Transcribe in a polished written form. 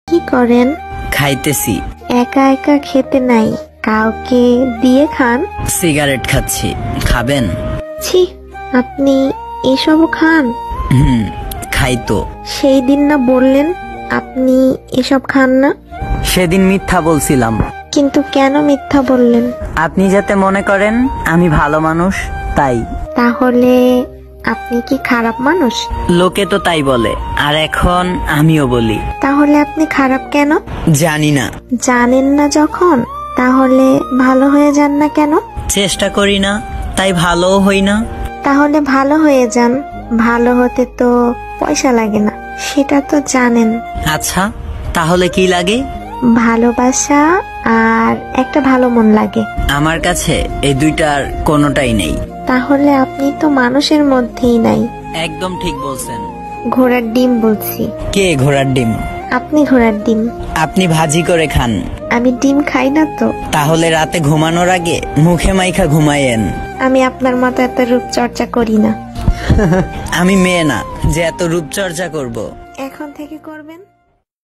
কি করেন? খাইতেছি। একা একা খেতে নাই, কাউকে দিয়ে খান। সিগারেট খাচ্ছি, খাবেন? ছি, আপনি এসবও খান? খাই তো। সেই দিন না বললেন আপনি এসব খান না? সেদিন মিথ্যা বলছিলাম। কিন্তু কেন মিথ্যা বললেন? আপনি যাতে মনে করেন আমি ভালো মানুষ, তাই। তাহলে আপনি কি খারাপ মানুষ? লোকে তো তাই বলে, আর এখন আমিও বলি। তাহলে আপনি খারাপ কেন? জানি না। জানেন না যখন, তাহলে ভালো হয়ে যান না কেন? চেষ্টা করি না, তাই ভালোও হই না। তাহলে ভালো হয়ে যান। ভালো হতে তো পয়সা লাগে না, সেটা তো জানেন। আচ্ছা, তাহলে কি লাগে? ভালোবাসা আর একটা ভালো মন লাগে। আমার কাছে এই দুইটার কোনোটাই নেই। তাহলে আপনি তো মানুষের মধ্যেই নাই। একদম ঠিক বলছেন। ঘোড়ার ডিম বলছি। কে ঘোড়ার ডিম? আপনি ঘোড়ার ডিম। আপনি ভাজি করে খান। আমি ডিম খাই না তো। তাহলে রাতে ঘুমানোর আগে মুখে মাইখা ঘুমায়েন। আমি আপনার মতো এত রূপচর্চা করি না। আমি মেয়ে না যে এত রূপচর্চা করব। এখন থেকে করবেন।